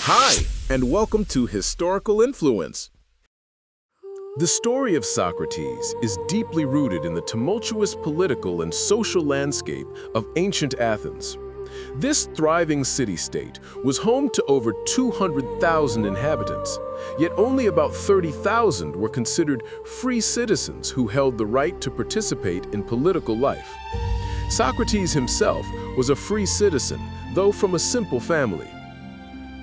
Hi, and welcome to Historical Influence. The story of Socrates is deeply rooted in the tumultuous political and social landscape of ancient Athens. This thriving city-state was home to over 200,000 inhabitants, yet only about 30,000 were considered free citizens who held the right to participate in political life. Socrates himself was a free citizen, though from a simple family.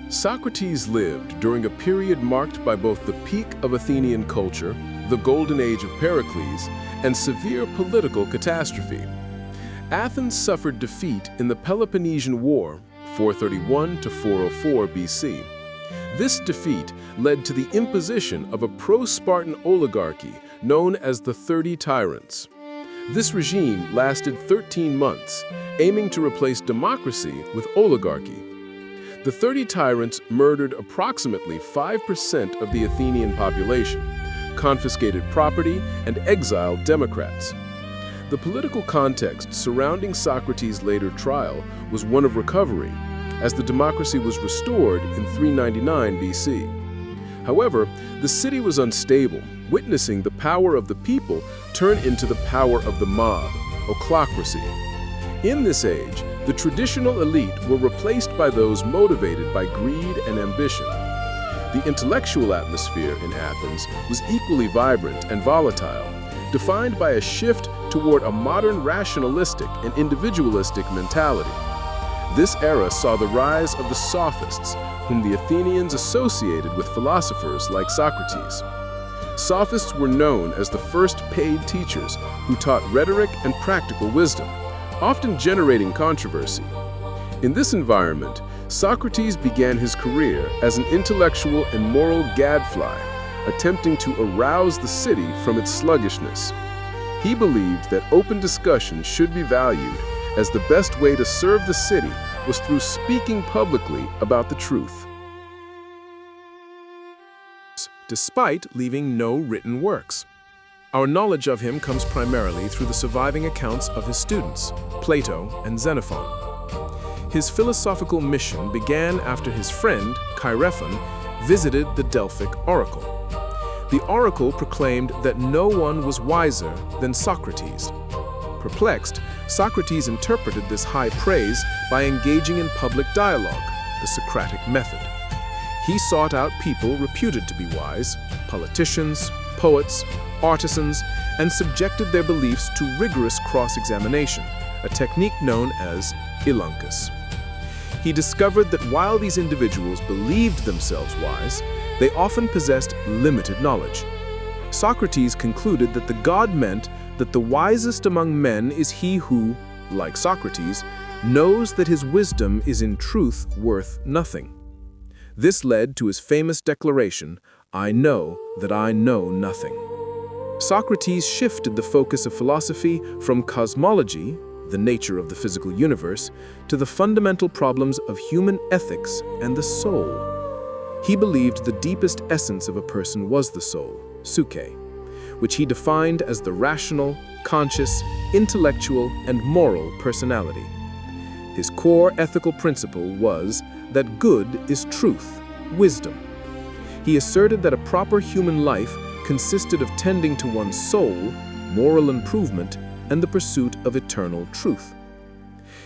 Socrates lived during a period marked by both the peak of Athenian culture, the golden age of Pericles, and severe political catastrophe. Athens suffered defeat in the Peloponnesian War, 431 to 404 BC. This defeat led to the imposition of a pro-Spartan oligarchy known as the 30 Tyrants. This regime lasted 13 months, aiming to replace democracy with oligarchy. The 30 tyrants murdered approximately 5% of the Athenian population, confiscated property, and exiled democrats. The political context surrounding Socrates' later trial was one of recovery, as the democracy was restored in 399 BC. However, the city was unstable, witnessing the power of the people turn into the power of the mob, ochlocracy. In this age, the traditional elite were replaced by those motivated by greed and ambition. The intellectual atmosphere in Athens was equally vibrant and volatile, defined by a shift toward a modern rationalistic and individualistic mentality. This era saw the rise of the sophists, whom the Athenians associated with philosophers like Socrates. Sophists were known as the first paid teachers who taught rhetoric and practical wisdom, often generating controversy. In this environment, Socrates began his career as an intellectual and moral gadfly, attempting to arouse the city from its sluggishness. He believed that open discussion should be valued, as the best way to serve the city was through speaking publicly about the truth. Despite leaving no written works, our knowledge of him comes primarily through the surviving accounts of his students, Plato and Xenophon. His philosophical mission began after his friend, Chaerephon, visited the Delphic oracle. The oracle proclaimed that no one was wiser than Socrates. Perplexed, Socrates interpreted this high praise by engaging in public dialogue, the Socratic method. He sought out people reputed to be wise, politicians, poets, artisans, and subjected their beliefs to rigorous cross-examination, a technique known as ilunkus. He discovered that while these individuals believed themselves wise, they often possessed limited knowledge. Socrates concluded that the god meant that the wisest among men is he who, like Socrates, knows that his wisdom is in truth worth nothing. This led to his famous declaration, "I know that I know nothing." Socrates shifted the focus of philosophy from cosmology, the nature of the physical universe, to the fundamental problems of human ethics and the soul. He believed the deepest essence of a person was the soul, psyche, which he defined as the rational, conscious, intellectual, and moral personality. His core ethical principle was that good is truth, wisdom. He asserted that a proper human life consisted of tending to one's soul, moral improvement, and the pursuit of eternal truth.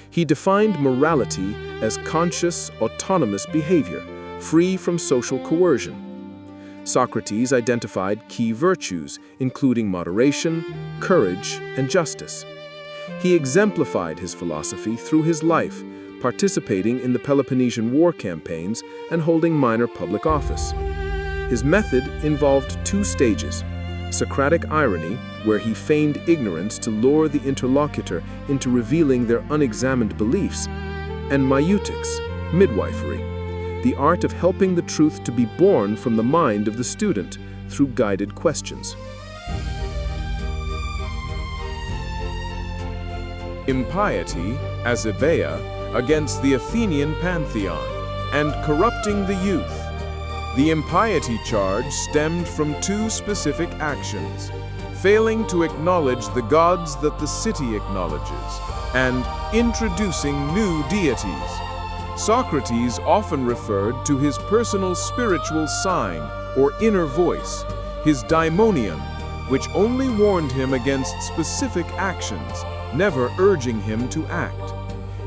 He defined morality as conscious, autonomous behavior, free from social coercion. Socrates identified key virtues, including moderation, courage, and justice. He exemplified his philosophy through his life, participating in the Peloponnesian War campaigns and holding minor public office. His method involved two stages: Socratic irony, where he feigned ignorance to lure the interlocutor into revealing their unexamined beliefs, and maieutic, midwifery, the art of helping the truth to be born from the mind of the student through guided questions. Impiety, as Ibeia, against the Athenian pantheon, and corrupting the youth. The impiety charge stemmed from two specific actions: failing to acknowledge the gods that the city acknowledges, and introducing new deities. Socrates often referred to his personal spiritual sign or inner voice, his daimonion, which only warned him against specific actions, never urging him to act.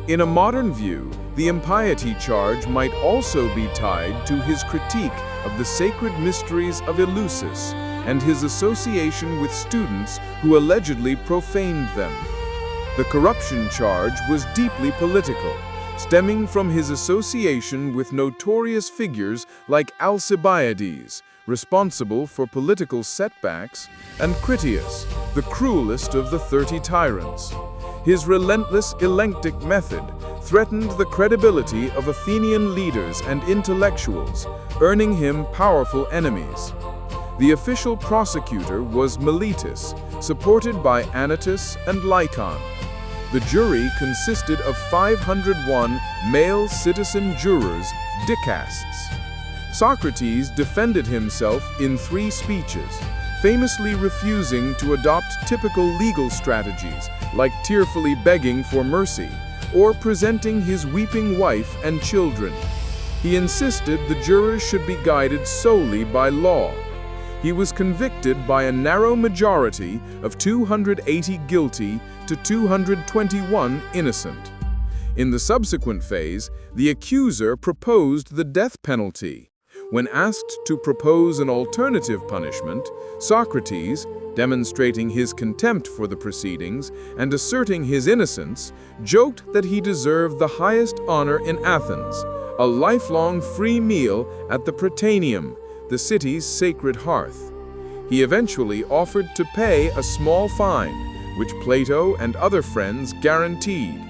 In a modern view, the impiety charge might also be tied to his critique of the sacred mysteries of Eleusis and his association with students who allegedly profaned them. The corruption charge was deeply political, stemming from his association with notorious figures like Alcibiades, responsible for political setbacks, and Critias, the cruelest of the 30 tyrants. His relentless elenctic method threatened the credibility of Athenian leaders and intellectuals, earning him powerful enemies. The official prosecutor was Miletus, supported by Anytus and Lycon. The jury consisted of 501 male citizen jurors, dicasts. Socrates defended himself in 3 speeches, famously refusing to adopt typical legal strategies like tearfully begging for mercy or presenting his weeping wife and children. He insisted the jurors should be guided solely by law. He was convicted by a narrow majority of 280 guilty to 221 innocent. In the subsequent phase, the accuser proposed the death penalty. When asked to propose an alternative punishment, Socrates, demonstrating his contempt for the proceedings and asserting his innocence, joked that he deserved the highest honor in Athens, a lifelong free meal at the Prytaneum, the city's sacred hearth. He eventually offered to pay a small fine, which Plato and other friends guaranteed.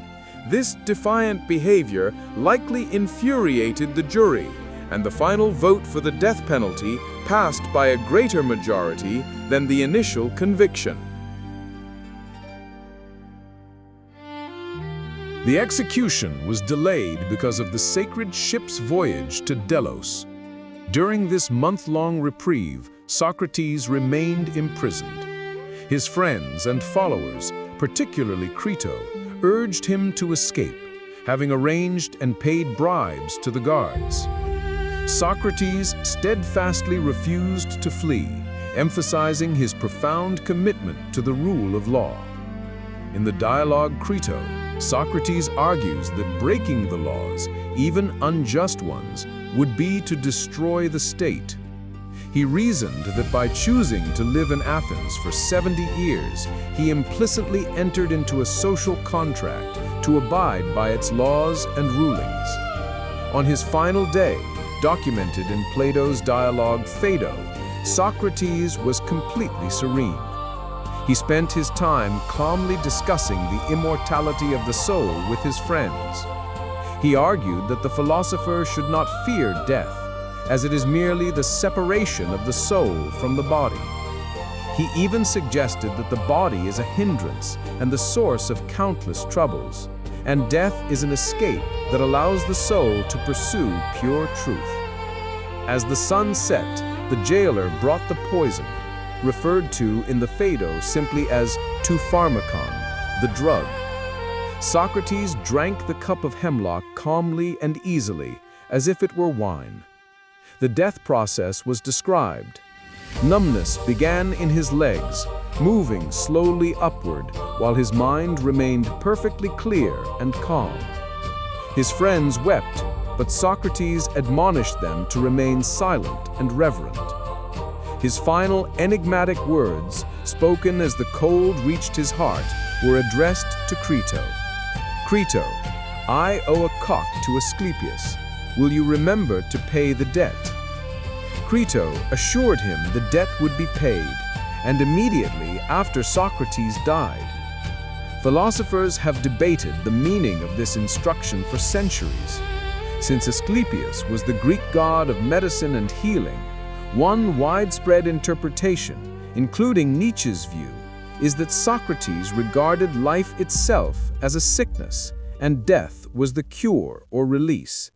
This defiant behavior likely infuriated the jury, and the final vote for the death penalty passed by a greater majority than the initial conviction. The execution was delayed because of the sacred ship's voyage to Delos. During this month-long reprieve, Socrates remained imprisoned. His friends and followers, particularly Crito, urged him to escape, having arranged and paid bribes to the guards. Socrates steadfastly refused to flee, emphasizing his profound commitment to the rule of law. In the dialogue Crito, Socrates argues that breaking the laws, even unjust ones, would be to destroy the state. He reasoned that by choosing to live in Athens for 70 years, he implicitly entered into a social contract to abide by its laws and rulings. On his final day, documented in Plato's dialogue Phaedo, Socrates was completely serene. He spent his time calmly discussing the immortality of the soul with his friends. He argued that the philosopher should not fear death, as it is merely the separation of the soul from the body. He even suggested that the body is a hindrance and the source of countless troubles, and death is an escape that allows the soul to pursue pure truth. As the sun set, the jailer brought the poison, referred to in the Phaedo simply as to pharmakon, the drug. Socrates drank the cup of hemlock calmly and easily, as if it were wine. The death process was described. Numbness began in his legs, moving slowly upward, while his mind remained perfectly clear and calm. His friends wept, but Socrates admonished them to remain silent and reverent. His final enigmatic words, spoken as the cold reached his heart, were addressed to Crito. Crito, I owe a cock to Asclepius. Will you remember to pay the debt? Crito assured him the debt would be paid, and immediately after Socrates died. Philosophers have debated the meaning of this instruction for centuries. Since Asclepius was the Greek god of medicine and healing, one widespread interpretation, including Nietzsche's view, is that Socrates regarded life itself as a sickness, and death was the cure or release.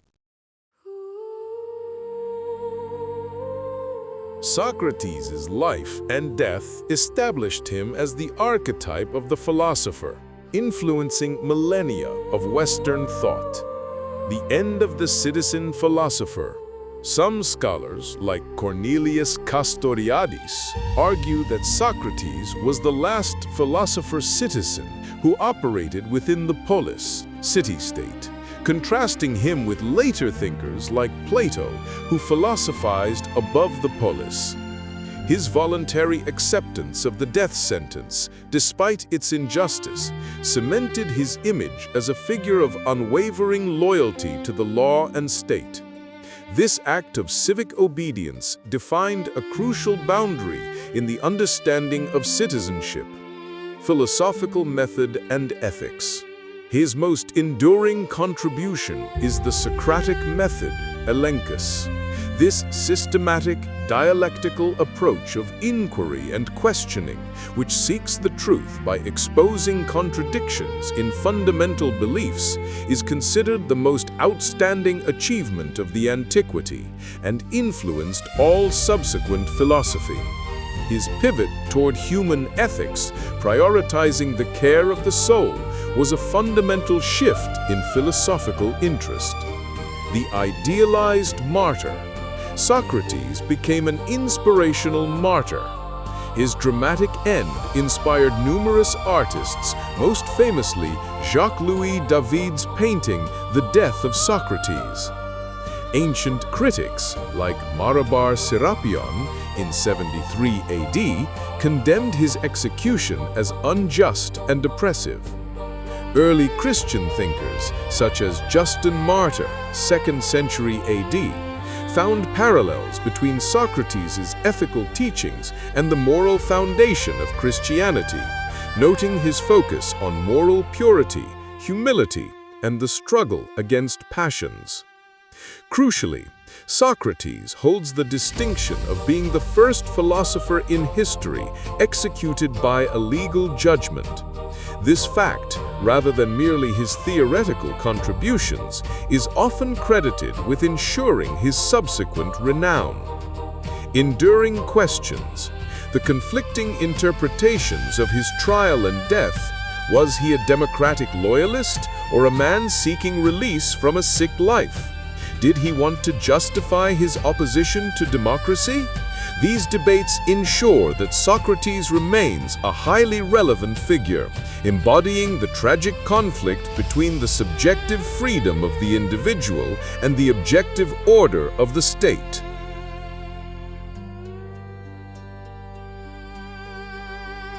Socrates' life and death established him as the archetype of the philosopher, influencing millennia of Western thought. The end of the citizen philosopher. Some scholars, like Cornelius Castoriadis, argue that Socrates was the last philosopher-citizen who operated within the polis, city-state, contrasting him with later thinkers like Plato, who philosophized above the polis. His voluntary acceptance of the death sentence, despite its injustice, cemented his image as a figure of unwavering loyalty to the law and state. This act of civic obedience defined a crucial boundary in the understanding of citizenship, philosophical method, and ethics. His most enduring contribution is the Socratic method, elenchus. This systematic, dialectical approach of inquiry and questioning, which seeks the truth by exposing contradictions in fundamental beliefs, is considered the most outstanding achievement of the antiquity and influenced all subsequent philosophy. His pivot toward human ethics, prioritizing the care of the soul, was a fundamental shift in philosophical interest. The idealized martyr. Socrates became an inspirational martyr. His dramatic end inspired numerous artists, most famously Jacques-Louis David's painting The Death of Socrates. Ancient critics, like Marabar Serapion in 73 AD, condemned his execution as unjust and oppressive. Early Christian thinkers, such as Justin Martyr, 2nd century AD, found parallels between Socrates' ethical teachings and the moral foundation of Christianity, noting his focus on moral purity, humility, and the struggle against passions. Crucially, Socrates holds the distinction of being the first philosopher in history executed by a legal judgment. This fact, rather than merely his theoretical contributions, is often credited with ensuring his subsequent renown. Enduring questions. The conflicting interpretations of his trial and death. Was he a democratic loyalist or a man seeking release from a sick life? Did he want to justify his opposition to democracy? These debates ensure that Socrates remains a highly relevant figure, embodying the tragic conflict between the subjective freedom of the individual and the objective order of the state.